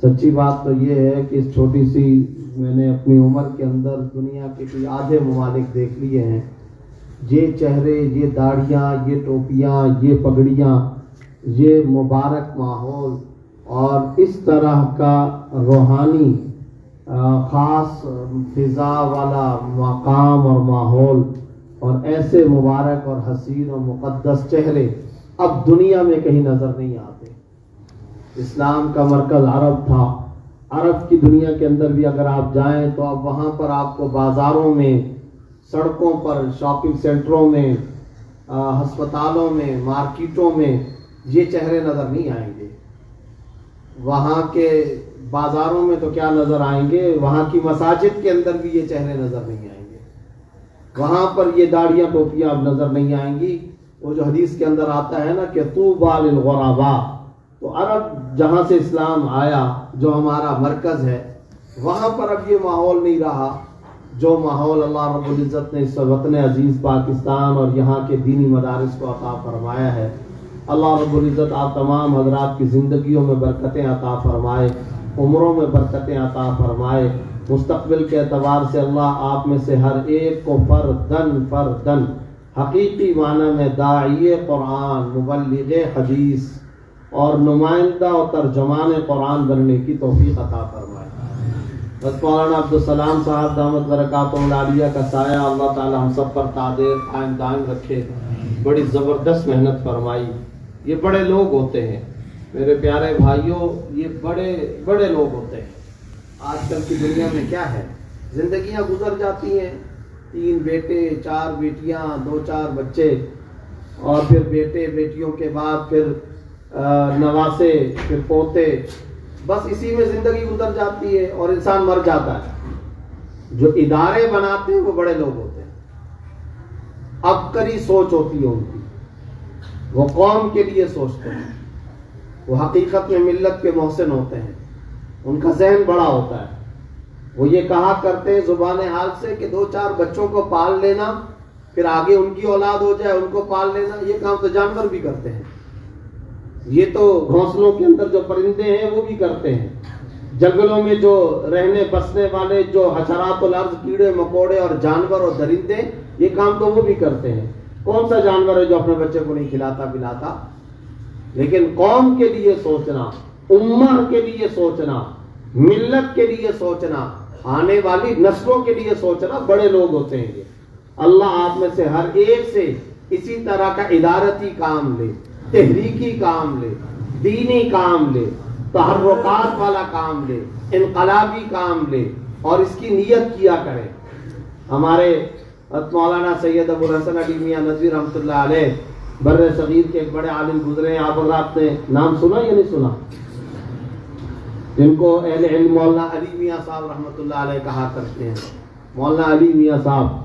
سچی بات تو یہ ہے کہ اس چھوٹی سی میں نے اپنی عمر کے اندر دنیا کے کوئی آدھے ممالک دیکھ لیے ہیں. یہ چہرے، یہ داڑھیاں، یہ ٹوپیاں، یہ پگڑیاں، یہ مبارک ماحول اور اس طرح کا روحانی خاص فضا والا مقام اور ماحول اور ایسے مبارک اور حسین اور مقدس چہرے اب دنیا میں کہیں نظر نہیں آتے. اسلام کا مرکز عرب تھا. عرب کی دنیا کے اندر بھی اگر آپ جائیں تو اب وہاں پر آپ کو بازاروں میں، سڑکوں پر، شاپنگ سینٹروں میں، ہسپتالوں میں، مارکیٹوں میں یہ چہرے نظر نہیں آئیں گے. وہاں کے بازاروں میں تو کیا نظر آئیں گے، وہاں کی مساجد کے اندر بھی یہ چہرے نظر نہیں آئیں گے. وہاں پر یہ داڑیاں ٹوپیاں اب نظر نہیں آئیں گی. وہ جو حدیث کے اندر آتا ہے نا کہ طوبیٰ للغرباء، تو عرب جہاں سے اسلام آیا، جو ہمارا مرکز ہے، وہاں پر اب یہ ماحول نہیں رہا جو ماحول اللہ رب العزت نے اس وطن عزیز پاکستان اور یہاں کے دینی مدارس کو عطا فرمایا ہے. اللہ رب العزت آپ تمام حضرات کی زندگیوں میں برکتیں عطا فرمائے، عمروں میں برکتیں عطا فرمائے. مستقبل کے اعتبار سے اللہ آپ میں سے ہر ایک کو فردن حقیقی معنی میں داعی قرآن، مبلغ حدیث اور نمائندہ اور ترجمان قرآن بننے کی توفیق عطا فرمائے. بس مولانا عبدالسلام صاحب دامت برکاتہم العالیہ کا سایہ اللہ تعالی ہم سب پر قائم دائم رکھے. بڑی زبردست محنت فرمائی. یہ بڑے لوگ ہوتے ہیں میرے پیارے بھائیوں، یہ بڑے لوگ ہوتے ہیں. آج کل کی دنیا میں کیا ہے، زندگیاں گزر جاتی ہیں، 3 بیٹے، 4 بیٹیاں، 2-4 بچے، اور پھر بیٹے بیٹیوں کے بعد پھر نواسے، پھر پوتے، بس اسی میں زندگی گزر جاتی ہے اور انسان مر جاتا ہے. جو ادارے بناتے ہیں وہ بڑے لوگ ہوتے ہیں، عبقری سوچ ہوتی ہے ان کی، وہ قوم کے لیے سوچتے ہیں، وہ حقیقت میں ملت کے محسن ہوتے ہیں، ان کا ذہن بڑا ہوتا ہے. وہ یہ کہا کرتے ہیں زبان حال سے کہ 2-4 بچوں کو پال لینا، پھر آگے ان کی اولاد ہو جائے ان کو پال لینا. یہ کام تو جانور بھی کرتے ہیں، یہ تو گھونسلوں کے اندر جو پرندے ہیں وہ بھی کرتے ہیں، جنگلوں میں جو رہنے بسنے والے جو حشرات الارض، کیڑے مکوڑے اور جانور اور درندے، یہ کام تو وہ بھی کرتے ہیں. کون سا جانور ہے جو اپنے بچے کو نہیں کھلاتا پلاتا؟ لیکن قوم کے لیے سوچنا، امہ کے لیے سوچنا، ملت کے لیے سوچنا، آنے والی نسلوں کے لیے سوچنا، بڑے لوگ ہوتے ہیں یہ. اللہ آپ میں سے ہر ایک سے اسی طرح کا ادارتی کام لے، تحریکی کام لے، دینی کام لے، تحرکات والا کام لے، انقلابی کام لے اور اس کی نیت کیا کرے. ہمارے مولانا سید ابو الحسن علی میاں ندوی رحمۃ اللہ علیہ بر صغیر کے ایک بڑے عالم گزرے ہیں. آپ نے نام سنا یا نہیں سنا؟ جن کو اہل علم مولانا علی میاں صاحب رحمۃ اللہ علیہ کہا کرتے ہیں. مولانا علی میاں صاحب.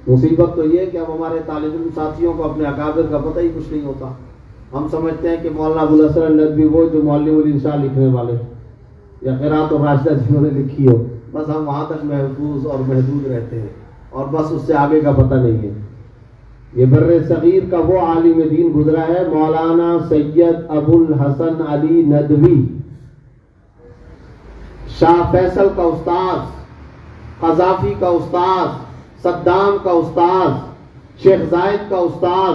مصیبت تو یہ ہے کہ اب ہمارے طالب علم ساتھیوں کو اپنے اکابر کا پتہ ہی کچھ نہیں ہوتا. ہم سمجھتے ہیں کہ مولانا ابو الحسن ندوی وہ جو معلم الانشاء لکھنے والے یا قرات الراشدہ جنہوں نے لکھی ہو، بس ہم وہاں تک محفوظ اور محدود رہتے ہیں اور بس اس سے آگے کا پتہ نہیں ہے. یہ بر صغیر کا وہ عالم دین گزرا ہے مولانا سید ابو الحسن علی ندوی، شاہ فیصل کا استاد، قذافی کا استاد، صدام کا استاد، شیخ زائد کا استاد.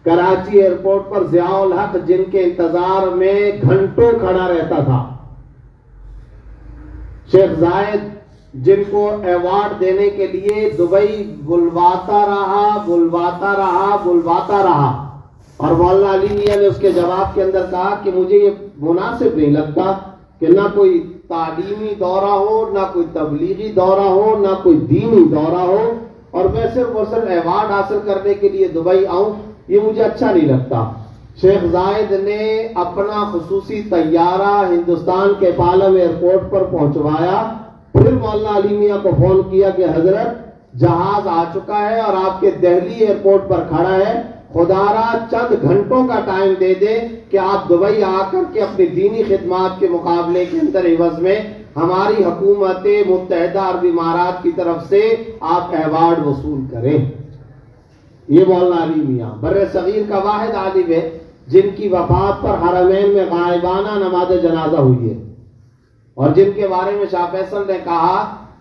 کراچی ایئرپورٹ پر ضیاء الحق جن کے انتظار میں گھنٹوں کھڑا رہتا تھا، شیخ زائد جن کو ایوارڈ دینے کے لیے دبئی بلواتا رہا اور مولانا علی میاں نے اس کے جواب کے اندر کہا کہ مجھے یہ مناسب نہیں لگتا کہ نہ کوئی تعلیمی دورہ ہو، نہ کوئی تبلیغی دورہ ہو، نہ کوئی دینی دورہ ہو، اور میں صرف ایوارڈ حاصل کرنے کے لیے دبئی آؤں، یہ مجھے اچھا نہیں لگتا. شیخ زائد نے اپنا خصوصی طیارہ ہندوستان کے پالم ایئرپورٹ پر پہنچوایا، پھر مولانا علی میاں کو فون کیا کہ حضرت جہاز آ چکا ہے اور آپ کے دہلی ایئرپورٹ پر کھڑا ہے، خدا را چند گھنٹوں کا ٹائم دے دے کہ آپ دبئی آ کر کے اپنی دینی خدمات کے مقابلے کے اندر عوض میں ہماری حکومت متحدہ عرب امارات کی طرف سے آپ ایوارڈ وصول کریں. یہ مولانا علی میاں بر صغیر کا واحد عالم ہے جن کی وفات پر حرمین میں غائبانہ نماز جنازہ ہوئی ہے. اور جن کے بارے میں شاہ فیصل نے کہا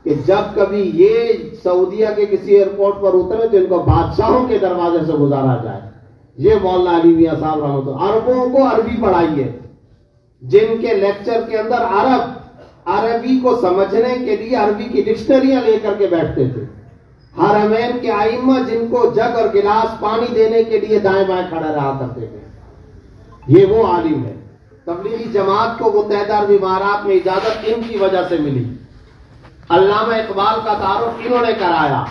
کہ جب کبھی یہ سعودیہ کے کسی ایئرپورٹ پر اترے تو ان کو بادشاہوں کے دروازے سے گزارا جائے. یہ مولانا علی میاں صاحب رحمۃ اللہ. عربوں کو عربی پڑھائی ہے، جن کے لیکچر کے اندر عربی کو سمجھنے کے لیے عربی کی ڈکشنریاں لے کر کے بیٹھتے تھے. حرمین کے ائمہ جن کو جگ اور گلاس پانی دینے کے لیے دائیں بائیں کھڑے رہا کرتے تھے. یہ وہ عالم ہے. تبلیغی جماعت کو متحدہ عرب امارات میں اجازت ان کی وجہ سے ملی. علامہ اقبال کا تعارف انہوں نے کرایا.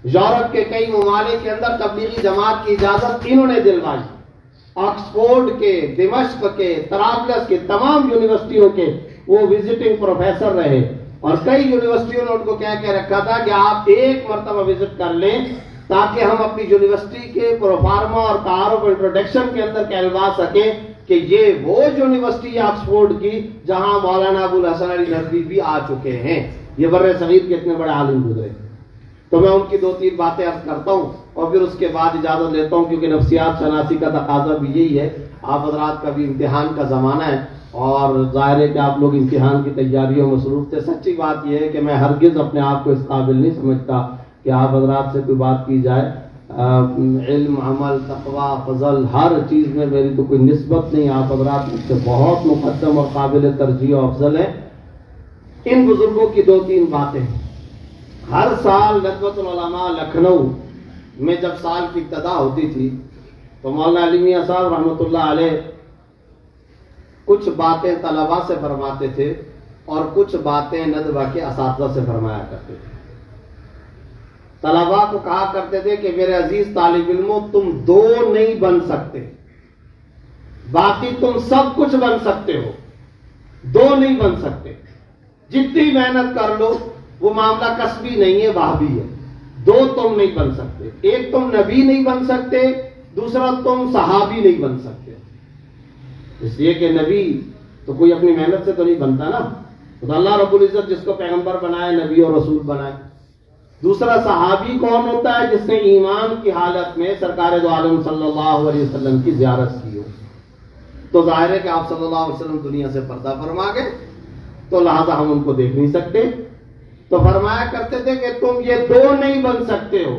یورپ کے کئی ممالک کے اندر تبلیغی جماعت کی اجازت انہوں نے دلوائی. آکسفورڈ کے، دمشق کے، طرابلس کے تمام یونیورسٹیوں کے وہ وزٹنگ پروفیسر رہے، اور کئی یونیورسٹیوں نے ان کو کہہ کے رکھا تھا کہ آپ ایک مرتبہ وزٹ کر لیں تاکہ ہم اپنی یونیورسٹی کے پروفارما اور تعارف انٹروڈکشن کے اندر کہلوا سکیں کہ یہ وہ یونیورسٹی ہے آکسفورڈ کی جہاں مولانا ابو الحسن علی ندوی بھی آ چکے ہیں. یہ بر صغیر کے اتنے بڑے عالم گزرے. تو میں ان کی 2-3 باتیں عرض کرتا ہوں اور پھر اس کے بعد اجازت لیتا ہوں، کیونکہ نفسیات شناسی کا تقاضا بھی یہی ہے. آپ حضرات کا بھی امتحان کا زمانہ ہے اور ظاہر ہے کہ آپ لوگ امتحان کی تیاریوں میں مصروف تھے. سچی بات یہ ہے کہ میں ہرگز اپنے آپ کو اس قابل نہیں سمجھتا کہ آپ حضرات سے کوئی بات کی جائے. علم، عمل، تقویٰ، فضل، ہر چیز میں میری تو کوئی نسبت نہیں. آپ حضرات مجھ سے بہت مقدم اور قابل ترجیح و افضل ہیں. ان بزرگوں کی 2-3 باتیں. ہر سال ندوۃ العلماء لکھنؤ میں جب سال کی ابتدا ہوتی تھی تو مولانا علی میاں صاحب رحمۃ اللہ علیہ کچھ باتیں طلباء سے فرماتے تھے اور کچھ باتیں ندوہ کے اساتذہ سے فرمایا کرتے تھے. طلباء کو کہا کرتے تھے کہ میرے عزیز طالب علموں، تم 2 نہیں بن سکتے، باقی تم سب کچھ بن سکتے ہو، 2 نہیں بن سکتے. جتنی محنت کر لو وہ معاملہ کسبی نہیں ہے، وہابی ہے. 2 تم نہیں بن سکتے. ایک تم نبی نہیں بن سکتے، دوسرا تم صحابی نہیں بن سکتے. اس لیے کہ نبی تو کوئی اپنی محنت سے تو نہیں بنتا نا، تو اللہ رب العزت جس کو پیغمبر بنائے، نبی اور رسول بنائے. دوسرا صحابی کون ہوتا ہے؟ جس نے ایمان کی حالت میں سرکار دو عالم صلی اللہ علیہ وسلم کی زیارت کی ہو. تو ظاہر ہے کہ آپ صلی اللہ علیہ وسلم دنیا سے پردہ فرما گئے، تو لہذا ہم ان کو دیکھ نہیں سکتے. تو فرمایا کرتے تھے کہ تم یہ 2 نہیں بن سکتے ہو.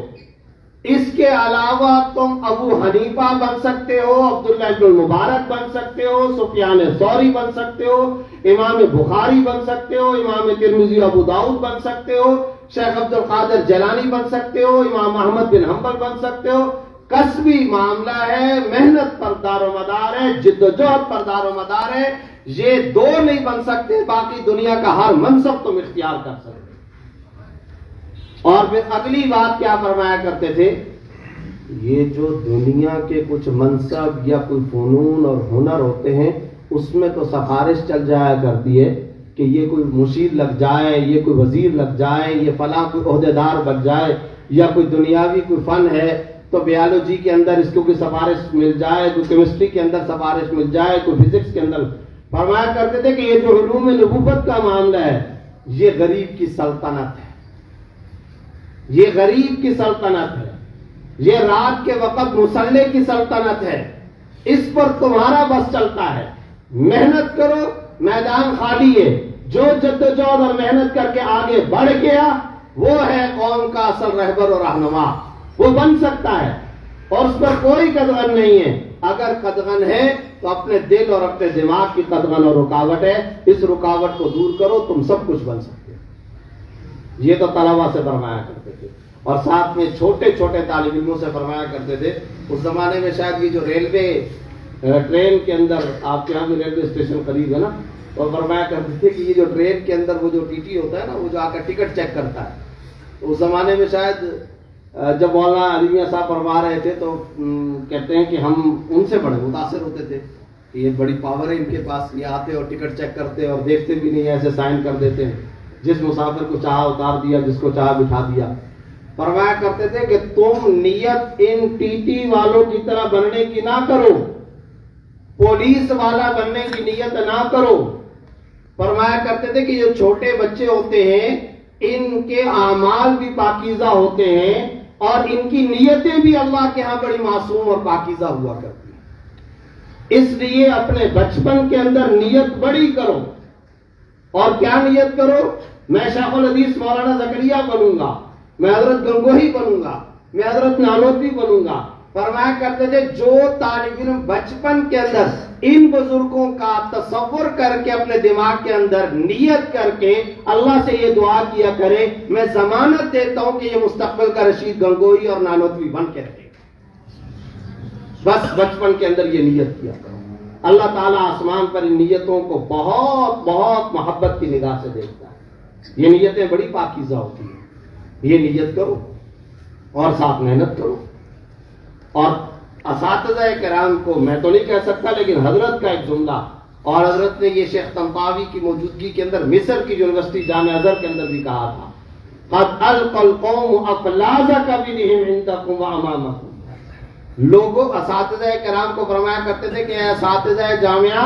اس کے علاوہ تم ابو حنیفہ بن سکتے ہو، عبداللہ ابن المبارک بن سکتے ہو، سفیان ثوری بن سکتے ہو، امام بخاری بن سکتے ہو، امام ترمذی ابو داؤد بن سکتے ہو، شیخ عبد القادر جیلانی بن سکتے ہو، امام احمد بن حنبل بن سکتے ہو. کسبی معاملہ ہے، محنت پر دار و مدار ہے، جد و جہد پر دار و مدار ہے. یہ 2 نہیں بن سکتے، باقی دنیا کا ہر منصب تم اختیار کر سکتے. اور پھر اگلی بات کیا فرمایا کرتے تھے؟ یہ جو دنیا کے کچھ منصب یا کوئی فنون اور ہنر ہوتے ہیں اس میں تو سفارش چل جایا کرتی ہے کہ یہ کوئی مشیر لگ جائے، یہ کوئی وزیر لگ جائے، یہ فلاں کوئی عہدیدار بن جائے، یا کوئی دنیاوی کوئی فن ہے تو بیالوجی کے اندر اس کو کوئی سفارش مل جائے، کوئی کیمسٹری کے اندر سفارش مل جائے، کوئی فزکس کے اندر. فرمایا کرتے تھے کہ یہ جو علوم نبوت کا معاملہ ہے یہ غریب کی سلطنت ہے، یہ غریب کی سلطنت ہے، یہ رات کے وقت مسلح کی سلطنت ہے. اس پر تمہارا بس چلتا ہے. محنت کرو، میدان خالی ہے. جو جدوجہد اور محنت کر کے آگے بڑھ گیا وہ ہے قوم کا اصل رہبر اور رہنما. وہ بن سکتا ہے اور اس پر کوئی قدغن نہیں ہے. اگر قدغن ہے تو اپنے دل اور اپنے دماغ کی قدغن اور رکاوٹ ہے. اس رکاوٹ کو دور کرو، تم سب کچھ بن سکتے. یہ تو طلباء سے فرمایا کرتے تھے. اور ساتھ میں چھوٹے چھوٹے طالب علموں سے فرمایا کرتے تھے. اس زمانے میں شاید یہ جو ریلوے ٹرین کے اندر، آپ کے یہاں بھی ریلوے اسٹیشن قریب ہے نا، اور فرمایا کرتے تھے کہ یہ جو ٹرین کے اندر وہ جو ٹی ٹی ہوتا ہے نا، وہ جو آ کر ٹکٹ چیک کرتا ہے، تو اس زمانے میں شاید جب مولانا علی میاں صاحب فرما رہے تھے تو کہتے ہیں کہ ہم ان سے بڑے متاثر ہوتے تھے کہ یہ بڑی پاور ہے ان کے پاس. یہ آتے اور ٹکٹ چیک کرتے اور دیکھتے بھی نہیں، ایسے سائن کر دیتے ہیں. جس مسافر کو چاہا اتار دیا، جس کو چاہا بٹھا دیا. فرمایا کرتے تھے کہ تم نیت ان ٹی ٹی والوں کی طرح بننے کی نہ کرو، پولیس والا بننے کی نیت نہ کرو. فرمایا کرتے تھے کہ جو چھوٹے بچے ہوتے ہیں ان کے اعمال بھی پاکیزہ ہوتے ہیں اور ان کی نیتیں بھی اللہ کے ہاں بڑی معصوم اور پاکیزہ ہوا کرتی ہیں. اس لیے اپنے بچپن کے اندر نیت بڑی کرو. اور کیا نیت کرو؟ میں شیخ الحدیث مولانا زکریا بنوں گا، میں حضرت گنگوہی بنوں گا، میں حضرت نانوتوی بنوں گا۔ فرمایا کرتے تھے جو طالب علم بچپن کے اندر ان بزرگوں کا تصور کر کے اپنے دماغ کے اندر نیت کر کے اللہ سے یہ دعا کیا کرے، میں ضمانت دیتا ہوں کہ یہ مستقبل کا رشید گنگوہی اور نانوتوی بن کے رہے۔ بس بچپن کے اندر یہ نیت کیا کرو۔ اللہ تعالیٰ آسمان پر ان نیتوں کو بہت بہت محبت کی نگاہ سے دیکھتا ہے۔ یہ نیتیں بڑی پاکیزہ ہوتی ہیں۔ یہ نیت کرو اور ساتھ محنت کرو۔ اور اساتذہ کرام کو میں تو نہیں کہہ سکتا، لیکن حضرت کا ایک جملہ، اور حضرت نے یہ شیخ طنطاوی کی موجودگی کے اندر مصر کی یونیورسٹی جامعہ ازہر کے اندر بھی کہا تھا، قد القى القوم افلاز کبدہم عندکم وامامکم۔ لوگوں اساتذہ کرام کو فرمایا کرتے تھے کہ اے اساتذہ جامعہ،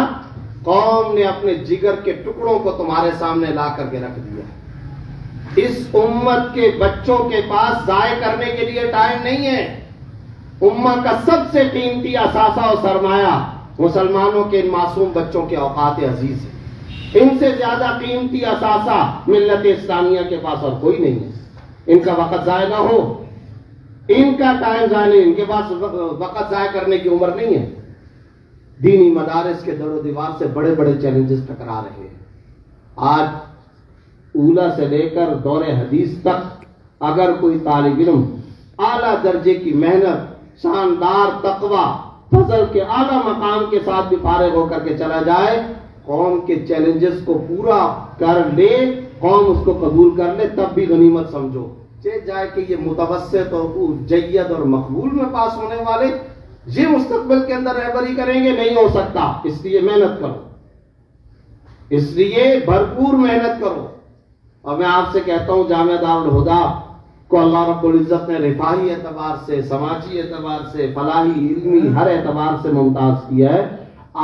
قوم نے اپنے جگر کے ٹکڑوں کو تمہارے سامنے لا کر کے رکھ دیا۔ اس امت کے بچوں کے پاس ضائع کرنے کے لیے ٹائم نہیں ہے۔ امت کا سب سے قیمتی اثاثہ اور سرمایہ مسلمانوں کے ان معصوم بچوں کے اوقات عزیز ہے۔ ان سے زیادہ قیمتی اثاثہ ملت اسلامیہ کے پاس اور کوئی نہیں ہے۔ ان کا وقت ضائع نہ ہو، ان کا ٹائم ضائع نہیں، ان کے پاس وقت ضائع کرنے کی عمر نہیں ہے۔ دینی مدارس کے در و دیوار سے بڑے بڑے چیلنجز ٹکرا رہے ہیں۔ آج اولا سے لے کر دور حدیث تک اگر کوئی طالب علم اعلیٰ درجے کی محنت، شاندار تقوی، فضل کے اعلیٰ مقام کے ساتھ بھی فارغ ہو کر کے چلا جائے، قوم کے چیلنجز کو پورا کر لے، قوم اس کو قبول کر لے، تب بھی غنیمت سمجھو۔ چاہے جائے کہ یہ متوسط اور جید اور مقبول میں پاس ہونے والے یہ مستقبل کے اندر رہبری کریں گے، نہیں ہو سکتا۔ اس لیے محنت کرو، اس لیے بھرپور محنت کرو۔ اور میں آپ سے کہتا ہوں جامعہ دارالہدیٰ کو اللہ رب العزت نے رفاہی اعتبار سے، سماجی اعتبار سے، فلاحی، علمی ہر اعتبار سے ممتاز کیا ہے۔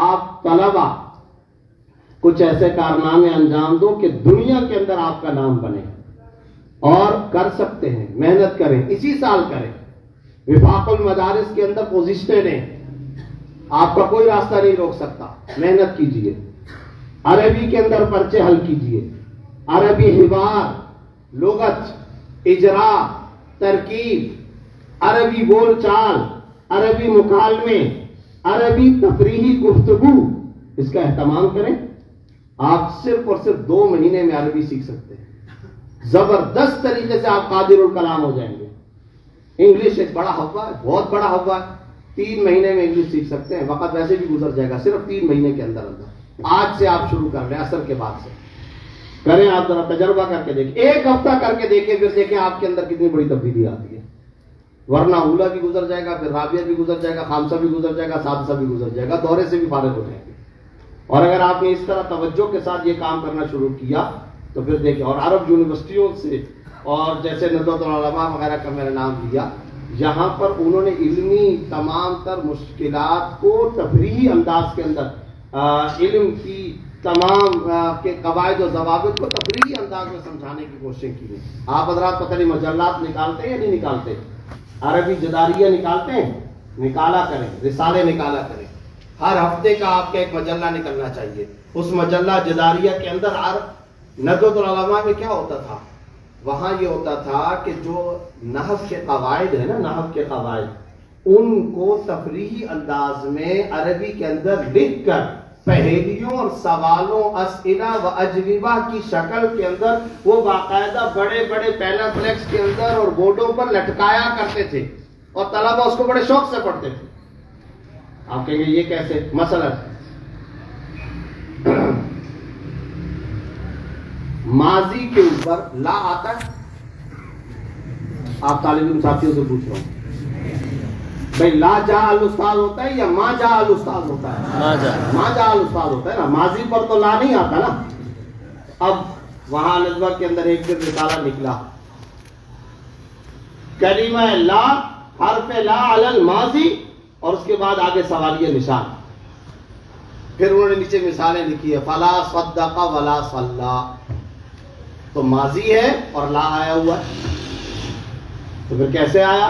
آپ طلبہ کچھ ایسے کارنامے انجام دو کہ دنیا کے اندر آپ کا نام بنے، اور کر سکتے ہیں، محنت کریں، اسی سال کریں۔ وفاق المدارس کے اندر پوزیشنیں لیں، آپ کا کوئی راستہ نہیں روک سکتا۔ محنت کیجئے، عربی کے اندر پرچے حل کیجئے، عربی حوار، لغت، اجرا، ترکیب، عربی بول چال، عربی مکالمے، عربی تفریحی گفتگو، اس کا اہتمام کریں۔ آپ صرف اور صرف 2 مہینے میں عربی سیکھ سکتے ہیں۔ زبردست طریقے سے آپ قادر الکلام ہو جائیں گے۔ انگلش ایک بڑا حوا ہے، بہت بڑا حوا ہے۔ 3 مہینے میں انگلش سیکھ سکتے ہیں، وقت ویسے بھی گزر جائے گا، صرف 3 مہینے کے اندر اندر۔ آج سے آپ شروع کر لیں، عصر کے بعد سے کریں، آپ ذرا تجربہ کر کے دیکھیں، 1 ہفتہ کر کے دیکھیں، پھر دیکھیں آپ کے اندر کتنی بڑی تبدیلی آتی ہے۔ ورنہ اولا بھی گزر جائے گا، پھر رابعہ بھی گزر جائے گا، خامسہ بھی گزر جائے گا، سادسہ بھی گزر جائے گا، دورے سے بھی فارغ ہو جائیں گے۔ اور اگر آپ نے اس طرح توجہ کے ساتھ یہ کام کرنا شروع کیا تو پھر دیکھیں۔ اور عرب یونیورسٹیوں سے، اور جیسے ندوۃ العلماء وغیرہ کا میں نے نام لیا، یہاں پر انہوں نے علمی تمام تر مشکلات کو تفریحی انداز کے اندر، علم کی تمام کے قواعد و ضوابط کو تفریحی انداز میں سمجھانے کی کوشش کی ہے۔ آپ حضرات پتہ نہیں مجلات نکالتے ہیں یا نہیں نکالتے؟ عربی جداریہ نکالتے ہیں؟ نکالا کریں، رسالے نکالا کریں۔ ہر ہفتے کا آپ کا ایک مجلہ نکلنا چاہیے۔ اس مجلہ جداریہ کے اندر ندوۃ العلماء میں کیا ہوتا تھا؟ وہاں یہ ہوتا تھا کہ جو نحو کے قواعد ہیں نا، نحو کے قواعد، ان کو تفریحی انداز میں عربی کے اندر لکھ کر پہیلیوں اور سوالوں، اسئلہ و اجوبہ کی شکل کے اندر وہ باقاعدہ بڑے بڑے پینل فلیکس کے اندر اور بورڈوں پر لٹکایا کرتے تھے، اور طلبہ اس کو بڑے شوق سے پڑھتے تھے۔ آپ کہیں گے یہ کیسے؟ مثلا ماضی کے اوپر لا آتا ہے؟ آپ طالب علم ساتھیوں سے پوچھ رہا ہوں بھائی، لا جا الاستاذ ہوتا ہے یا ما جا الاستاذ ہوتا ہے؟ ما جا الاستاذ ہوتا ہے نا، ماضی پر تو لا نہیں آتا نا۔ اب وہاں نظمہ کے اندر ایک دن رسالہ نکلا، کلمہ لا، حرف لا علی الماضی، اور اس کے بعد آگے سوالیہ نشان۔ پھر انہوں نے نیچے مثالیں لکھی ہے، فلا صدق ولا صلی، تو ماضی ہے اور لا آیا ہوا ہے، تو پھر کیسے آیا؟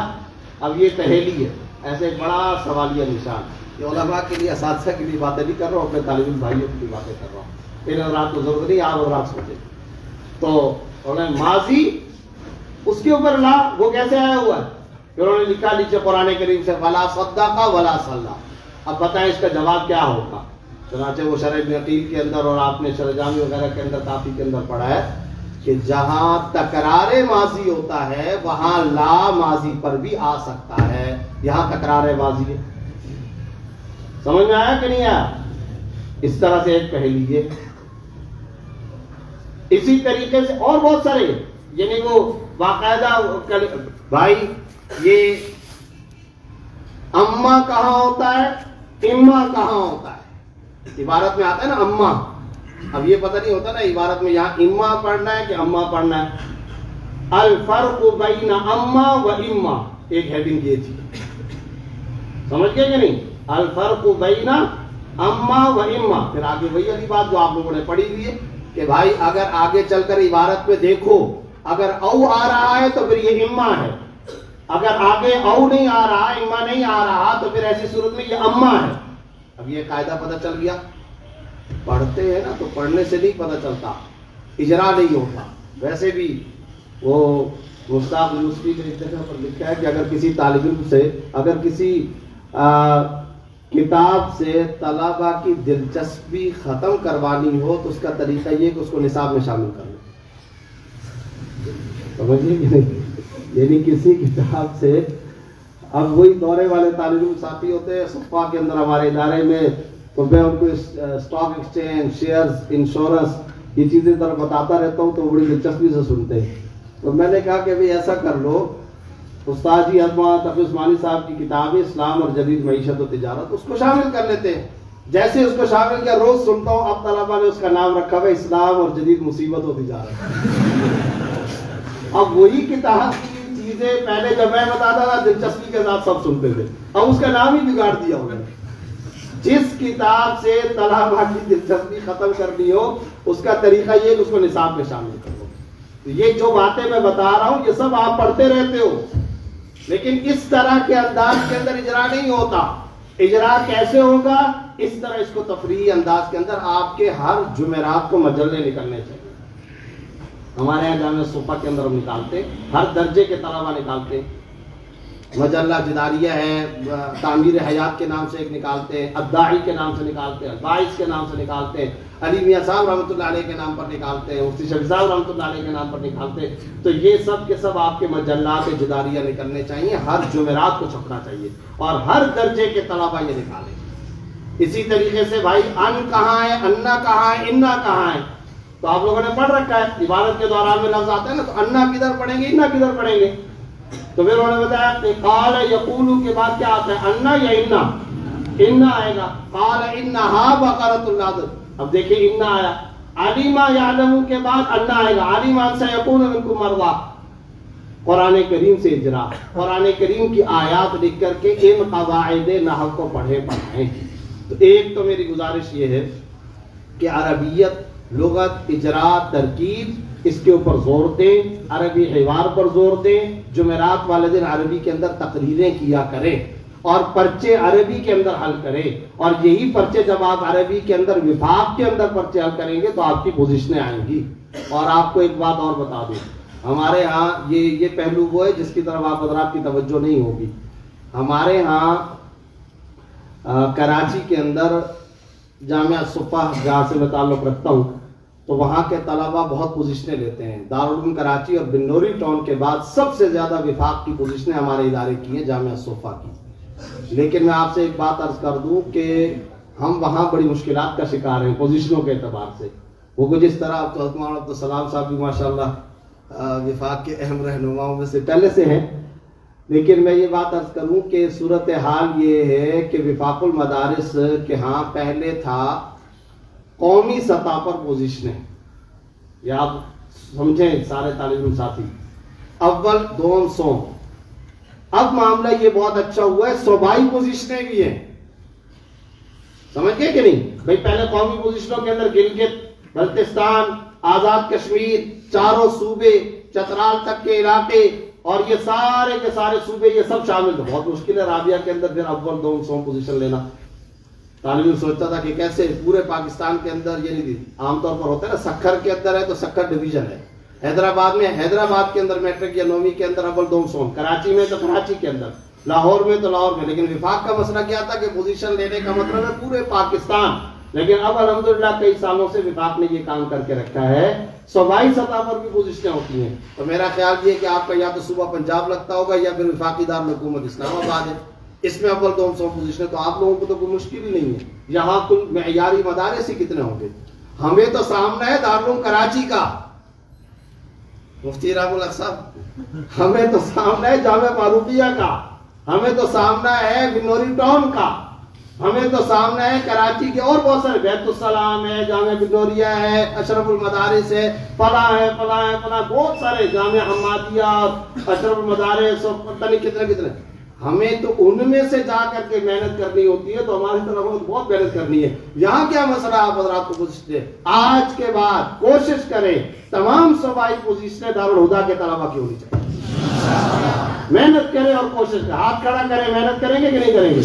اب یہ پہیلی ہے، ایسے ایک بڑا سوالیہ نشان۔ یہ علماء کے لیے، اساتذہ کے لیے باتیں نہیں کر رہا ہوں، اپنے طالب علم بھائیوں کے لیے باتیں کر رہا ہوں۔ ان حضرات کو ضرورت نہیں, آپ حضرات سوچیں. تو انہوں نے ماضی اس کے اوپر لا, وہ کیسے آیا ہوا ہے؟ پھر انہوں نے لکھا نیچے قرآن کریم سے ولا صدق ولا صلی. اب بتائیں اس کا جواب کیا ہوگا؟ چنانچہ وہ شرح ابن عقیل کے اندر اور آپ نے شرح جامی وغیرہ کے اندر کافی کے اندر پڑھا ہے کہ جہاں تکرار ماضی ہوتا ہے وہاں لا ماضی پر بھی آ سکتا ہے. یہاں تکرار ماضی ہے, سمجھ میں آیا کہ نہیں آیا؟ اس طرح سے ایک پہلی یہ. اسی طریقے سے اور بہت سارے, یعنی وہ باقاعدہ بھائی یہ اما کہاں ہوتا ہے, اما کہاں ہوتا ہے؟ عبارت میں آتا ہے نا اما. اب یہ پتہ نہیں ہوتا نا عبارت میں یہاں اما پڑھنا ہے کہ اما پڑھنا ہے. الفرق بین اما و اما, ایک ہیڈنگ یہ تھی, سمجھ گئے کہ نہیں؟ الفرق بین اما و اما. پھر آگے وہی والی بات جو آپ لوگوں نے پڑھی ہوئی ہے کہ بھائی اگر آگے چل کر عبارت میں دیکھو اگر او آ رہا ہے تو پھر یہ اما ہے, اگر آگے او نہیں آ رہا, اما نہیں آ رہا, تو پھر ایسی صورت میں یہ اما ہے. اب یہ قاعدہ پتہ چل گیا. پڑھتے ہیں نا تو پڑھنے سے نہیں پتہ چلتا, اجرا نہیں ہوتا. ویسے بھی وہ مصطفیٰ یوسفی نے ایک جگہ پر لکھا ہے کہ اگر کسی طالب علم سے اگر کسی کتاب سے طلبہ کی دلچسپی ختم کروانی ہو تو اس کا طریقہ یہ کہ اس کو نصاب میں شامل کر لیں. سمجھیے کہ نہیں؟ یعنی کسی کتاب سے, اب وہی دورے والے طالب علم ساتھی ہوتے ہیں صفحہ کے اندر ہمارے ادارے میں, تو میں ان کو اسٹاک ایکسچینج, شیئرز, انشورنس, یہ چیزیں طرف بتاتا رہتا ہوں تو وہ بڑی دلچسپی سے سنتے ہیں. تو میں نے کہا کہ بھئی ایسا کر لو, استاد جی علامہ تقی عثمانی صاحب کی کتاب اسلام اور جدید معیشت و تجارت, اس کو شامل کر لیتے ہیں. جیسے اس کو شامل کیا, روز سنتا ہوں اب طلبہ نے اس کا نام رکھا ہوا اسلام اور جدید مصیبت و تجارت. اب وہی کتاب کی چیزیں پہلے جب میں بتاتا تھا دلچسپی کے ساتھ سب سنتے تھے, اب اس کا نام ہی بگاڑ دیا انہوں نے. جس کتاب سے طلبہ کی دلچسپی ختم کرنی ہو اس کا طریقہ یہ کہ اس کو نصاب میں شامل کرو. یہ جو باتیں میں بتا رہا ہوں یہ سب آپ پڑھتے رہتے ہو, لیکن اس طرح کے انداز کے اندر اجرا نہیں ہوتا. اجرا کیسے ہوگا؟ اس طرح اس کو تفریحی انداز کے اندر آپ کے ہر جمعرات کو مجلے نکلنے چاہیے. ہمارے یہاں جامعہ صفحہ کے اندر ہم نکالتے, ہر درجے کے طلبہ نکالتے. مجلہ جداریہ ہے, تعمیر حیات کے نام سے ایک نکالتے ہیں, الداعی کے نام سے نکالتے ہیں, الباعث کے نام سے نکالتے ہیں, علی میاں صاحب رحمۃ اللہ علیہ کے نام پر نکالتے ہیں, مفتی شفیع صاحب رحمۃ اللہ علیہ کے نام پر نکالتے ہیں. تو یہ سب کے سب آپ کے مجلات جداریہ نکلنے چاہیے, ہر جمعرات کو چھپنا چاہیے اور ہر درجے کے طلبہ یہ نکالیں. اسی طریقے سے بھائی ان کہاں ہے, انا کہاں ہے, انا کہاں ہے, تو آپ لوگوں نے پڑھ رکھا ہے. عبارت کے دوران میں لفظ آتا ہے نا, تو انا کدھر پڑھیں گے, انا کدھر پڑھیں گے. تو پھر انہوں نے بتایا کہ قال یقول کے بعد کیا آتا ہے, انا یا انا, انا آئے گا. قال انہا بقرۃ لا, اب دیکھیں انا آیا. علیم یعلم کے بعد انا آئے گا, علیم ان سیکون منکم مرضی. قرآن کریم سے اجرا, قرآن کریم کی آیات لکھ کر کے ان قواعد نحو کو پڑھیں. تو ایک تو میری گزارش یہ ہے کہ عربیت, لغت, اجرا, ترکیب, اس کے اوپر زور دیں, عربی حوار پر زور دیں. جمعرات والے دن عربی کے اندر تقریریں کیا کریں اور پرچے عربی کے اندر حل کریں. اور یہی پرچے جب آپ عربی کے اندر وفاق کے اندر پرچے حل کریں گے تو آپ کی پوزیشنیں آئیں گی. اور آپ کو ایک بات اور بتا دوں, ہمارے ہاں یہ پہلو وہ ہے جس کی طرف آپ حضرات کی توجہ نہیں ہوگی. ہمارے ہاں کراچی کے اندر جامعہ صفحہ جہاں سے میں تعلق رکھتا ہوں, تو وہاں کے طلبہ بہت پوزیشنیں لیتے ہیں. دارالعلوم کراچی اور بنوری ٹاؤن کے بعد سب سے زیادہ وفاق کی پوزیشنیں ہمارے ادارے کی ہیں, جامعہ صفحہ کی. لیکن میں آپ سے ایک بات عرض کر دوں کہ ہم وہاں بڑی مشکلات کا شکار ہیں پوزیشنوں کے اعتبار سے. وہ جس طرح عبدالسلام صاحب بھی ماشاءاللہ وفاق کے اہم رہنماؤں میں سے پہلے سے ہیں, لیکن میں یہ بات عرض کروں کہ صورتحال یہ ہے کہ وفاق المدارس کے ہاں پہلے تھا قومی سطح پر پوزیشنیں, یا آپ سمجھیں سارے طالب علم ساتھی, اول دوم سوم. اب معاملہ یہ بہت اچھا ہوا ہے, صوبائی پوزیشنیں بھی ہیں. سمجھ گئے کہ نہیں بھائی؟ پہلے قومی پوزیشنوں کے اندر گلگت بلتستان, آزاد کشمیر, چاروں صوبے, چترال تک کے علاقے اور یہ سارے کے سارے صوبے, یہ سب شامل تھے. بہت مشکل ہے رابعہ کے اندر پھر اول دوم سوم پوزیشن لینا. طالب علم سوچتا تھا کہ کیسے پورے پاکستان کے اندر، یہ نہیں، عام طور پر ہوتا ہے نا، سکھر کے اندر ہے تو سکھر ڈویژن ہے، حیدرآباد میں حیدرآباد کے اندر میٹرک یا 9ویں کے اندر اول دوم سوم، کراچی میں تو کراچی کے اندر، لاہور میں تو لاہور میں. لیکن وفاق کا مسئلہ کیا تھا کہ پوزیشن لینے کا مطلب ہے پورے پاکستان. لیکن اب الحمدللہ کئی سالوں سے وفاق نے یہ کام کر کے رکھا ہے، صوبائی سطح پر بھی پوزیشنیں ہوتی ہیں. تو میرا خیال یہ ہے کہ آپ کا یا تو صوبہ پنجاب لگتا ہوگا یا پھر وفاقی دارالحکومت اسلام آباد ہے، اس میں اول دوم سوم پوزیشن ہے. تو آپ لوگوں کو تو کوئی مشکل ہی نہیں ہے. یہاں کل معیاری مدارس ہی کتنے ہوں گے. ہمیں تو سامنا ہے دارالعلوم کراچی کا، مفتی رحم اللہ صاحب، ہمیں تو سامنا ہے جامعہ فاروقیہ کا، ہمیں تو سامنا ہے بنوری ٹاؤن کا، ہمیں تو سامنا ہے کراچی کے اور بہت سارے، بیت السلام ہے، جامعہ بنوریہ ہے، اشرف المدارس ہے، فلاں ہے، فلاں ہے، فلاں، بہت سارے جامعہ حمادیہ، اشرف المدارس اور پتہ نہیں کتنے کتنے. ہمیں تو ان میں سے جا کر کے محنت کرنی ہوتی ہے. تو ہماری طرف بہت محنت کرنی ہے. یہاں کیا مسئلہ آپ حضرات کو پوچھتے ہیں، آج کے بعد کوشش کریں تمام صوبائی پوزیشنیں دارالہدیٰ کے طلبا کی ہونی چاہیے. محنت کریں اور کوشش کریں، ہاتھ کھڑا کریں، محنت کریں گے کہ نہیں کریں گے؟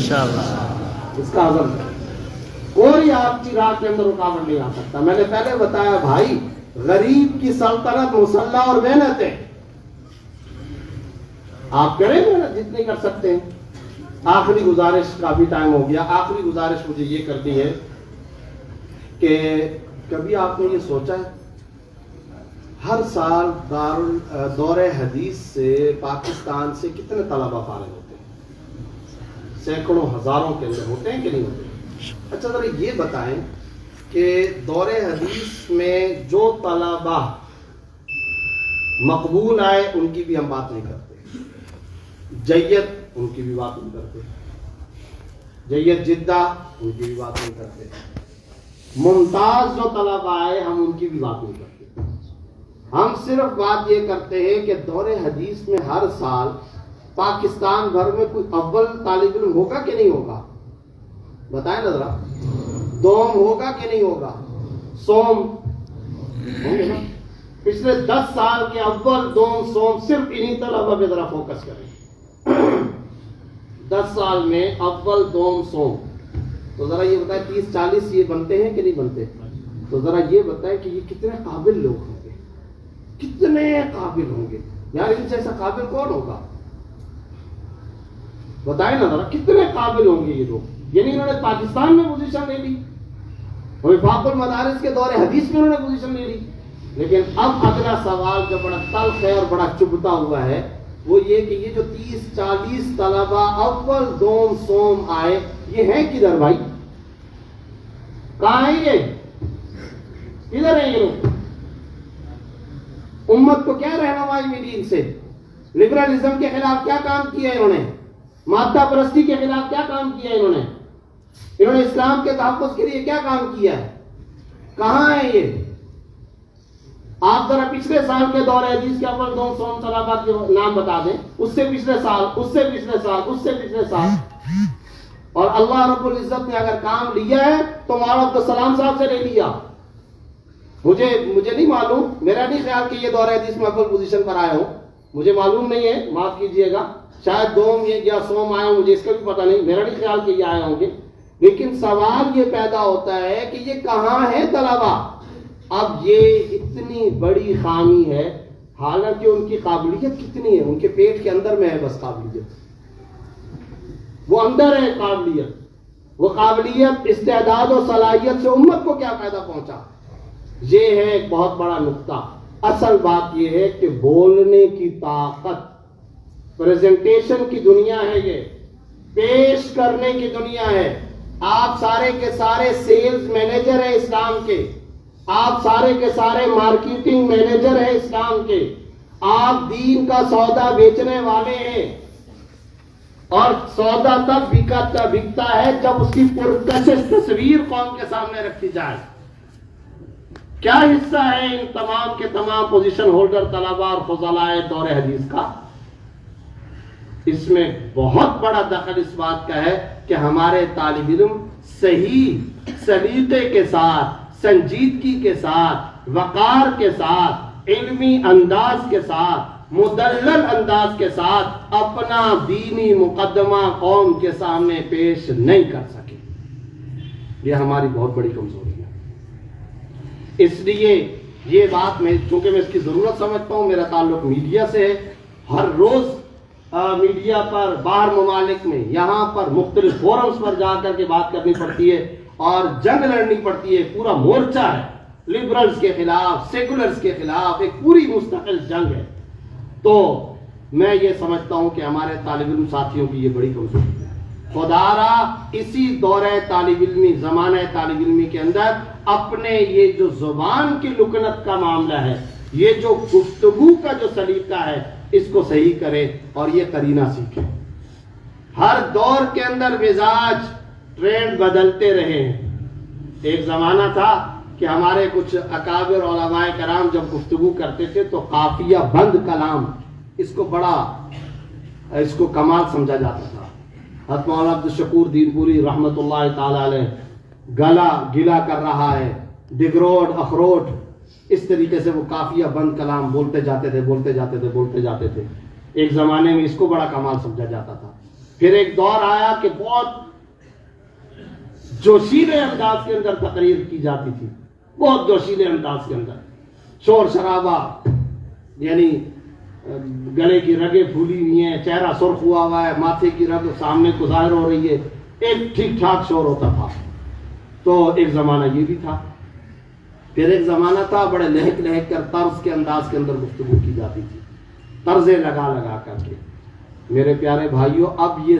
اس کا عزم کریں، کوئی آپ کی راہ کے اندر رکاوٹ نہیں آ سکتا. میں نے پہلے بتایا بھائی، غریب کی سلطنت مسلح اور محنت ہے. آپ کریں محنت جتنی کر سکتے ہیں. آخری گزارش، کافی ٹائم ہو گیا، آخری گزارش مجھے یہ کرنی ہے کہ کبھی آپ نے یہ سوچا ہے ہر سال دور حدیث سے پاکستان سے کتنے طلبہ فارغ ہوتے ہیں؟ سینکڑوں ہزاروں کے اندر ہوتے ہیں کہ نہیں ہوتے؟ اچھا ذرا یہ بتائیں کہ دور حدیث میں جو طلبہ مقبول آئے ان کی بھی ہم بات نہیں کرتے، جید ان کی بھی بات نہیں کرتے، جید جدہ ان کی بھی بات نہیں کرتے، ممتاز جو طلبہ آئے ہم ان کی بھی بات نہیں کرتے. ہم صرف بات یہ کرتے ہیں کہ دور حدیث میں ہر سال پاکستان بھر میں کوئی اول طالب علم ہوگا کہ نہیں ہوگا؟ بتائیں نا ذرا. دوم ہوگا کہ نہیں ہوگا؟ سوم ہوں گے نا؟ پچھلے 10 سال کے اول دوم سوم صرف انہی طلبہ پہ ذرا فوکس کریں. 10 سال میں اول دوم سوم. تو ذرا یہ بتائیں 30-40 یہ بنتے ہیں کہ نہیں بنتے؟ تو ذرا یہ بتائیں کہ یہ کتنے قابل لوگ ہوں گے، کتنے قابل ہوں گے یار. ان سے ایسا قابل کون ہوگا؟ بتائیں نا ذرا، کتنے قابل ہوں گے یہ لوگ. یعنی انہوں نے پاکستان میں پوزیشن لے لی، وفاق المدارس کے دور حدیث میں انہوں نے پوزیشن لے لی. لیکن اب اگلا سوال جو بڑا تلخ ہے اور بڑا چبھتا ہوا ہے وہ یہ کہ یہ جو 30-40 طلبہ اول دوم سوم آئے، یہ ہیں کدھر بھائی؟ کہاں ہیں یہ؟ کدھر ہیں یہ لوگ؟ امت کو کیا رہنمائی ملی ان سے؟ لبرلزم کے خلاف کیا کام کیا انہوں نے؟ مادہ پرستی کے خلاف کیا کام کیا انہوں نے؟ انہوں نے اسلام کے تحفظ کے لیے کیا کام کیا ہے؟ کہاں ہیں یہ؟ آپ ذرا پچھلے سال کے دور حدیث کے اول دوم سوم طلبہ کے نام بتا دیں، اس سے پچھلے سال، اس سے پچھلے سال، اس سے پچھلے سال. اور اللہ رب العزت نے اگر کام لیا ہے تو مولانا عبدالسلام صاحب سے لے لیا. مجھے نہیں معلوم، میرا نہیں خیال کہ یہ دور حدیث میں اول پوزیشن پر آئے ہوں، مجھے معلوم نہیں ہے، معاف کیجئے گا. شاید دوم یا سوم آئے ہوں، مجھے اس کا بھی پتہ نہیں، میرا نہیں خیال کہ یہ آئے ہوں گے. لیکن سوال یہ پیدا ہوتا ہے کہ یہ کہاں ہے طلبہ؟ اب یہ اتنی بڑی خامی ہے، حالانکہ ان کی قابلیت کتنی ہے، ان کے پیٹ کے اندر میں ہے بس قابلیت، وہ اندر ہے قابلیت. وہ قابلیت، استعداد و صلاحیت سے امت کو کیا فائدہ پہنچا؟ یہ ہے ایک بہت بڑا نقطہ. اصل بات یہ ہے کہ بولنے کی طاقت، پریزنٹیشن کی دنیا ہے، یہ پیش کرنے کی دنیا ہے. آپ سارے کے سارے سیلز مینیجر ہیں اسلام کے، آپ سارے کے سارے مارکیٹنگ مینیجر ہیں اسلام کے. آپ دین کا سودا بیچنے والے ہیں، اور سودا تب بکتا ہے جب اس کی پرکشش تصویر قوم کے سامنے رکھی جائے. کیا حصہ ہے ان تمام کے تمام پوزیشن ہولڈر طلباء اور فضلاء دور حدیث کا؟ اس میں بہت بڑا دخل اس بات کا ہے کہ ہمارے طالب علم صحیح سلیقے کے ساتھ، سنجیدگی کے ساتھ، وقار کے ساتھ، علمی انداز کے ساتھ، مدلل انداز کے ساتھ اپنا دینی مقدمہ قوم کے سامنے پیش نہیں کر سکے. یہ ہماری بہت بڑی کمزوری ہے. اس لیے یہ بات میں چونکہ میں اس کی ضرورت سمجھتا ہوں، میرا تعلق میڈیا سے ہے، ہر روز میڈیا پر باہر ممالک میں یہاں پر مختلف فورمز پر جا کر کے بات کرنی پڑتی ہے اور جنگ لڑنی پڑتی ہے. پورا مورچہ ہے لبرلز کے خلاف، سیکولرز کے خلاف، ایک پوری مستقل جنگ ہے. تو میں یہ سمجھتا ہوں کہ ہمارے طالب علم ساتھیوں کی یہ بڑی کمزوری ہے. خدا را اسی دورہ طالب علمی، زمانہ طالب علمی کے اندر اپنے یہ جو زبان کی لکنت کا معاملہ ہے، یہ جو گفتگو کا جو سلیقہ ہے، اس کو صحیح کرے اور یہ قرینہ سیکھے. ہر دور کے اندر مزاج ٹرینڈ بدلتے رہے ہیں. ایک زمانہ تھا کہ ہمارے کچھ اکابر علماء کرام جب گفتگو کرتے تھے تو قافیہ بند کلام، اس کو کمال سمجھا جاتا تھا. حضرت مولانا عبدالشکور دین پوری رحمت اللہ تعالی علیہ گلا کر رہا ہے، ڈگروٹ اخروٹ، اس طریقے سے وہ قافیہ بند کلام بولتے جاتے تھے. ایک زمانے میں اس کو بڑا کمال سمجھا جاتا تھا. پھر ایک دور آیا کہ بہت جوشیلے انداز کے اندر تقریر کی جاتی تھی، بہت جوشیلے انداز کے اندر شور شرابہ، یعنی گلے کی رگیں پھولی ہوئی ہیں، چہرہ سرخ ہوا ہے، ماتھے کی رگ سامنے کو ظاہر ہو رہی ہے، ایک ٹھیک ٹھاک شور ہوتا تھا. تو ایک زمانہ یہ بھی تھا. پھر ایک زمانہ تھا بڑے لہک لہک کر طرز کے انداز کے اندر گفتگو کی جاتی تھی، طرزیں لگا کر کے. میرے پیارے بھائیوں، اب یہ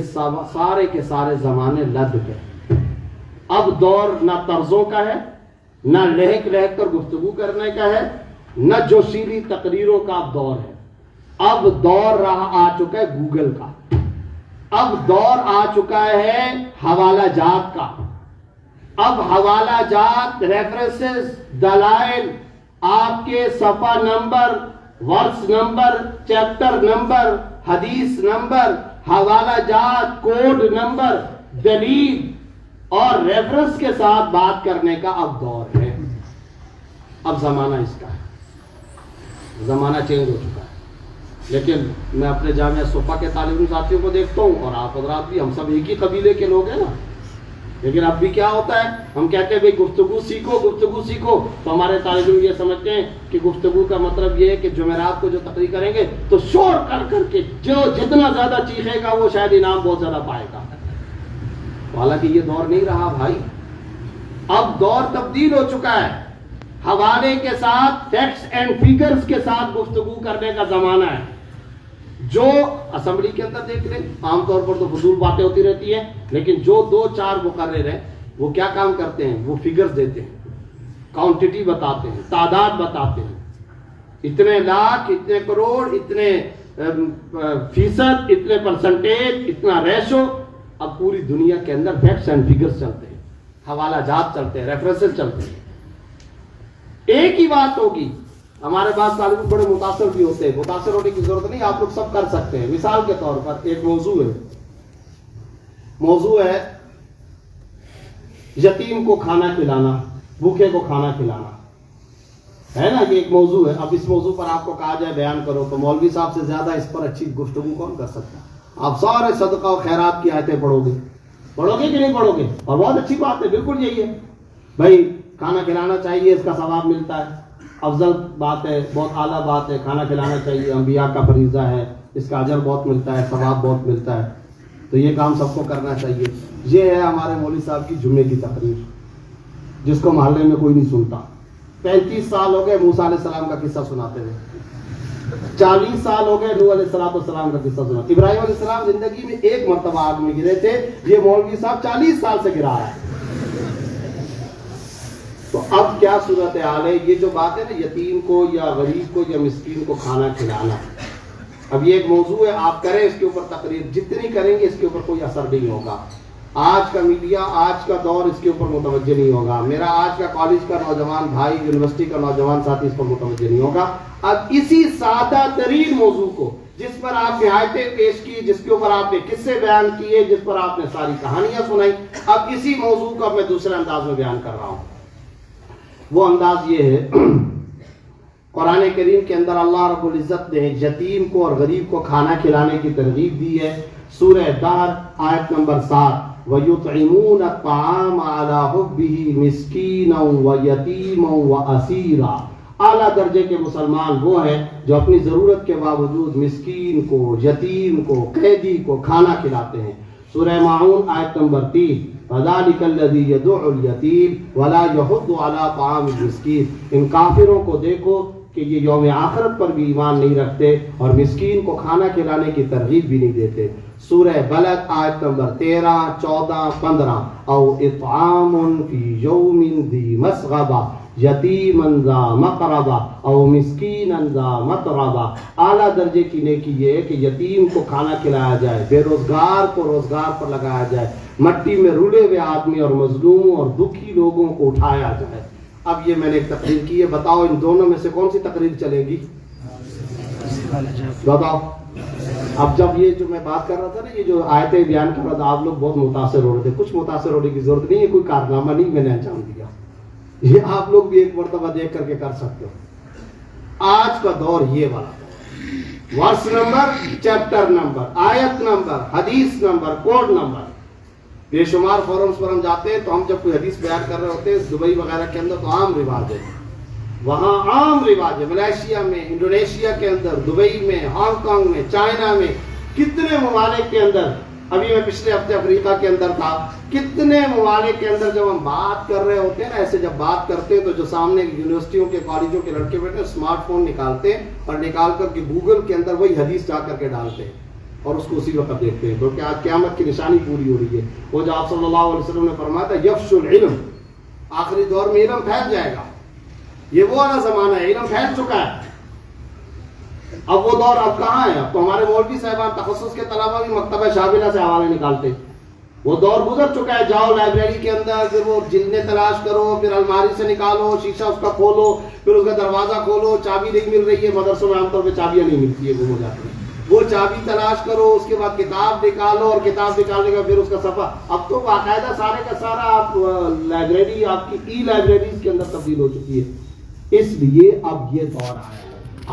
سارے کے سارے زمانے لد گئے. اب دور نہ طرزوں کا ہے، نہ لہک لہک کر گفتگو کرنے کا ہے، نہ جوشیلی تقریروں کا اب دور ہے. اب دور آ چکا ہے گوگل کا، اب دور آ چکا ہے حوالہ جات کا. اب حوالہ جات، ریفرنسز، دلائل، آپ کے صفحہ number, verse number, chapter number, حدیث نمبر، حوالہ جات، کوڈ نمبر، دلیل اور ریفرنس کے ساتھ بات کرنے کا اب دور ہے. اب زمانہ اس کا ہے، زمانہ چینج ہو چکا ہے. لیکن میں اپنے جامعہ صفا کے طالب علم ساتھیوں کو دیکھتا ہوں، اور آپ حضرات بھی، ہم سب ایک ہی قبیلے کے لوگ ہیں نا. لیکن اب بھی کیا ہوتا ہے، ہم کہتے ہیں بھئی گفتگو سیکھو، تو ہمارے طالب علم یہ سمجھتے ہیں کہ گفتگو کا مطلب یہ ہے کہ جمعرات کو جو تقریر کریں گے تو شور کر کے جو جتنا زیادہ چیخے گا وہ شاید انعام بہت زیادہ پائے گا. حالانکہ یہ دور نہیں رہا بھائی. اب دور تبدیل ہو چکا ہے. حوالے کے ساتھ، فیکٹس اینڈ فیگرز کے ساتھ گفتگو کرنے کا زمانہ ہے. جو اسمبلی کے اندر دیکھ لیں، عام طور پر تو فضول باتیں ہوتی رہتی ہیں، لیکن جو 2-4 مقرر ہیں وہ کیا کام کرتے ہیں، وہ فیگرز دیتے ہیں، کوانٹٹی بتاتے ہیں، تعداد بتاتے ہیں، اتنے لاکھ، اتنے کروڑ، اتنے فیصد، اتنے پرسنٹیج، اتنا ریشو. اب پوری دنیا کے اندر فیکٹس اینڈ فیگرز چلتے ہیں، حوالہ جات چلتے ہیں، ریفرنسز چلتے ہیں. ایک ہی بات ہوگی. ہمارے پاس طالب علم بڑے متاثر بھی ہوتے ہیں، متاثر ہونے کی ضرورت نہیں، آپ لوگ سب کر سکتے ہیں. مثال کے طور پر ایک موضوع ہے یتیم کو کھانا کھلانا، بھوکے کو کھانا کھلانا ہے نا، یہ ایک موضوع ہے. اب اس موضوع پر آپ کو کہا جائے بیان کرو تو مولوی صاحب سے زیادہ اس پر اچھی گفتگو کون کر سکتا ہے؟ آپ سارے صدقہ و خیرات کی آیتیں پڑھو گے کہ نہیں پڑھو گے؟ اور بہت اچھی بات ہے، بالکل یہی ہے بھائی، کھانا کھلانا چاہیے، اس کا ثواب ملتا ہے، افضل بات ہے، بہت اعلیٰ بات ہے. کھانا کھلانا چاہیے، انبیاء کا فریضہ ہے، اس کا اجر بہت ملتا ہے، ثواب بہت ملتا ہے، تو یہ کام سب کو کرنا چاہیے. یہ ہے ہمارے مولوی صاحب کی جمعے کی تقریر، جس کو محلے میں کوئی نہیں سنتا. 35 سال ہو گئے موسیٰ علیہ السلام کا قصہ سناتے ہوئے، 40 سال ہو گئے نوح علیہ السلام کا قصہ سناتے. ابراہیم علیہ السلام زندگی میں ایک مرتبہ آگ میں گرے تھے، یہ مولوی صاحب 40 سال سے گرا ہے. تو اب کیا صورتحال ہے؟ یہ جو بات ہے نا، یتیم کو یا غریب کو یا مسکین کو کھانا کھلانا، اب یہ ایک موضوع ہے، آپ کریں اس کے اوپر تقریر، جتنی کریں گے اس کے اوپر کوئی اثر نہیں ہوگا. آج کا میڈیا، آج کا دور اس کے اوپر متوجہ نہیں ہوگا. میرا آج کا کالج کا نوجوان بھائی، یونیورسٹی کا نوجوان ساتھی اس پر متوجہ نہیں ہوگا. اب اسی سادہ ترین موضوع کو، جس پر آپ نے آیتیں پیش کی، جس کے اوپر آپ نے قصے بیان کیے، جس پر آپ نے ساری کہانیاں سنائی، اب اسی موضوع کو میں دوسرے انداز میں بیان کر رہا ہوں. وہ انداز یہ ہے، قرآن کریم کے اندر اللہ رب العزت نے یتیم کو اور غریب کو کھانا کھلانے کی ترغیب دی ہے. سورہ دہر آیت نمبر 7 وَيُطْعِمُونَ الطَّعَامَ عَلَى حُبِّهِ مِسْكِينًا وَيَتِيمًا وَأَسِيرًا۔ اعلیٰ درجے کے مسلمان وہ ہیں جو اپنی ضرورت کے باوجود مسکین کو، یتیم کو، قیدی کو کھانا کھلاتے ہیں۔ سورہ ماعون آیت نمبر 3، فَذَلِكَ الَّذِي يَدُعُّ الْيَتِيمَ وَلَا يَحُضُّ عَلَى طَعَامِ الْمِسْكِينِ۔ ان کافروں کو دیکھو کہ یہ یوم آخرت پر بھی ایمان نہیں رکھتے اور مسکین کو کھانا کھلانے کی ترغیب بھی نہیں دیتے۔ سورہ بلد آیت نمبر 13، 14، 15، او اطعام فی یوم ذی مسغبہ یتیما ذا مقربہ او مسکینا ذا متربہ۔ اعلیٰ درجے کی نیکی یہ ہے کہ یتیم کو کھانا کھلایا جائے، بے روزگار کو روزگار پر لگایا جائے، مٹی میں رولے ہوئے آدمی اور مظلوم اور دکھی لوگوں کو اٹھایا جائے۔ اب یہ میں نے ایک تقریر کی ہے، بتاؤ ان دونوں میں سے کون سی تقریر چلے گی؟ بتاؤ۔ اب جب یہ جو میں بات کر رہا تھا نا، یہ جو آیتیں بیان کر رہا تھا، آپ لوگ بہت متاثر ہو رہے تھے۔ کچھ متاثر ہونے کی ضرورت نہیں ہے، کوئی کارنامہ نہیں میں نے انجام دیا، یہ آپ لوگ بھی ایک مرتبہ دیکھ کر کے کر سکتے ہو۔ آج کا دور یہ والا، ورس نمبر، چیپٹر نمبر، آیت نمبر، حدیث نمبر، کوڈ نمبر، بے شمار فورمز پر ہم جاتے ہیں تو ہم جب کوئی حدیث بیان کر رہے ہوتے ہیں دبئی وغیرہ کے اندر تو عام رواج ہے، وہاں عام رواج ہے، ملائیشیا میں، انڈونیشیا کے اندر، دبئی میں، ہانگ کانگ میں، چائنا میں، کتنے ممالک کے اندر، ابھی میں پچھلے ہفتے افریقہ کے اندر تھا، کتنے ممالک کے اندر جب ہم بات کر رہے ہوتے ہیں نا، ایسے جب بات کرتے ہیں تو جو سامنے یونیورسٹیوں کے کالجوں کے لڑکے بیٹھے ہیں اسمارٹ فون نکالتے ہیں اور نکال کر کے گوگل کے اندر وہی حدیث جا کر کے ڈالتے ہیں اور اس کو اسی وقت دیکھتے ہیں، کیونکہ آج قیامت کی نشانی پوری ہو رہی ہے۔ وہ جو آپ صلی اللہ علیہ وسلم نے فرمایا تھا یفشو العلم، آخری دور میں علم پھیل جائے گا، یہ وہ والا زمانہ ہے، علم پھیل چکا ہے۔ اب وہ دور اب کہاں ہے؟ اب تو ہمارے مولوی صاحبان تخصص کے طلبہ بھی مکتبہ شابلہ سے حوالے نکالتے، وہ دور گزر چکا ہے۔ جاؤ لائبریری کے اندر، پھر وہ جلدیں تلاش کرو، پھر الماری سے نکالو، شیشہ اس کا کھولو، پھر اس کا دروازہ کھولو، چابی نہیں مل رہی ہے، مدرسوں میں عام طور پہ چابیاں نہیں ملتی ہے، گم ہو جاتی ہے، وہ چابی تلاش کرو، اس کے بعد کتاب نکالو اور کتاب نکالنے کا پھر اس کا صفحہ، اب تو باقاعدہ سارے کا سارا آپ لائبریری آپ کی ای لائبریریز کے اندر تبدیل ہو چکی ہے۔ اس لیے اب یہ دور آیا ہے،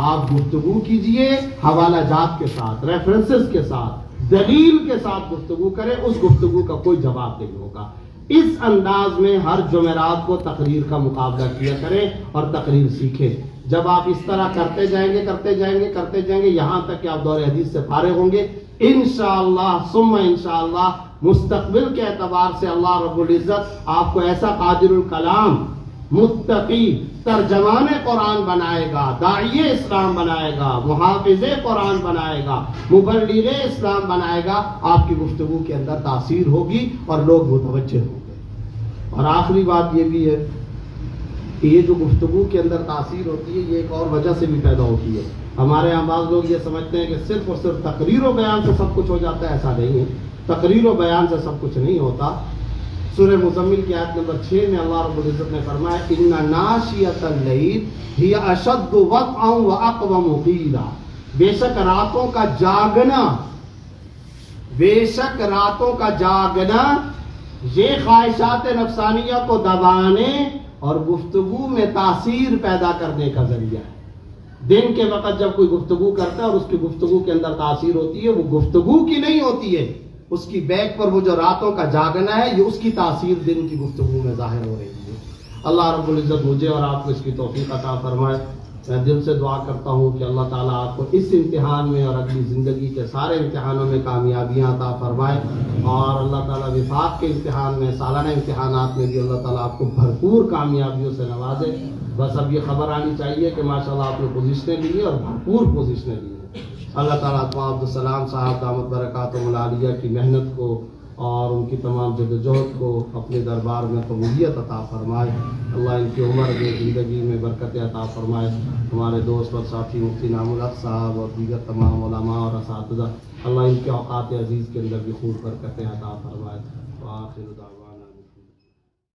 آپ گفتگو کیجئے حوالہ جات کے ساتھ، ریفرنسز کے ساتھ، دلیل کے ساتھ گفتگو کریں، اس گفتگو کا کوئی جواب نہیں ہوگا۔ اس انداز میں ہر جمعرات کو تقریر کا مقابلہ کیا کریں اور تقریر سیکھیں۔ جب آپ اس طرح کرتے جائیں گے یہاں تک کہ آپ دور حدیث سے فارغ ہوں گے، انشاءاللہ ثم انشاءاللہ مستقبل کے اعتبار سے اللہ رب العزت آپ کو ایسا قادر الکلام، متقی، ترجمان قرآن بنائے گا، داعی اسلام بنائے گا، محافظ قرآن بنائے گا، مبلغ اسلام بنائے گا۔ آپ کی گفتگو کے اندر تاثیر ہوگی اور لوگ متوجہ ہوں گے۔ اور آخری بات یہ بھی ہے کہ یہ جو گفتگو کے اندر تاثیر ہوتی ہے، یہ ایک اور وجہ سے بھی پیدا ہوتی ہے۔ ہمارے یہاں بعض لوگ یہ سمجھتے ہیں کہ صرف اور صرف تقریر و بیان سے سب کچھ ہو جاتا ہے، ایسا نہیں ہے، تقریر و بیان سے سب کچھ نہیں ہوتا۔ سورہ مزمل کی آیت نمبر 6 میں اللہ رب العزت نے فرمایا ان ناشیۃ اللیل ہی اشد وطئا واقوم قیلا، بے شک راتوں کا جاگنا یہ خواہشات نفسانیہ کو دبانے اور گفتگو میں تاثیر پیدا کرنے کا ذریعہ ہے۔ دن کے وقت جب کوئی گفتگو کرتا ہے اور اس کی گفتگو کے اندر تاثیر ہوتی ہے، وہ گفتگو کی نہیں ہوتی ہے، اس کی بیک پر وہ جو راتوں کا جاگنا ہے، یہ اس کی تاثیر دن کی گفتگو میں ظاہر ہو رہی ہے۔ اللہ رب العزت مجھے اور آپ کو اس کی توفیق عطا فرمائے۔ میں دل سے دعا کرتا ہوں کہ اللہ تعالیٰ آپ کو اس امتحان میں اور اگلی زندگی کے سارے امتحانوں میں کامیابیاں عطا فرمائے، اور اللہ تعالیٰ وفاق کے امتحان میں، سالانہ امتحانات میں بھی اللہ تعالیٰ آپ کو بھرپور کامیابیوں سے نوازے۔ بس اب یہ خبر آنی چاہیے کہ ماشاءاللہ آپ نے پوزیشنیں لی ہیں اور بھرپور پوزیشنیں لی ہیں۔ اللہ تعالیٰ عبدالسلام صاحب دامت برکاتہم العالیہ کی محنت کو اور ان کی تمام جدوجہد کو اپنے دربار میں قبولیت عطا فرمائے۔ اللہ ان کی عمر میں، زندگی میں برکت عطا فرمائے۔ ہمارے دوست اور ساتھی مفتی نام الحق صاحب اور دیگر تمام علماء اور اساتذہ، اللہ ان کے اوقات عزیز کے اندر بھی خوب برکتیں عطا فرمائے۔ وآخر دعوانا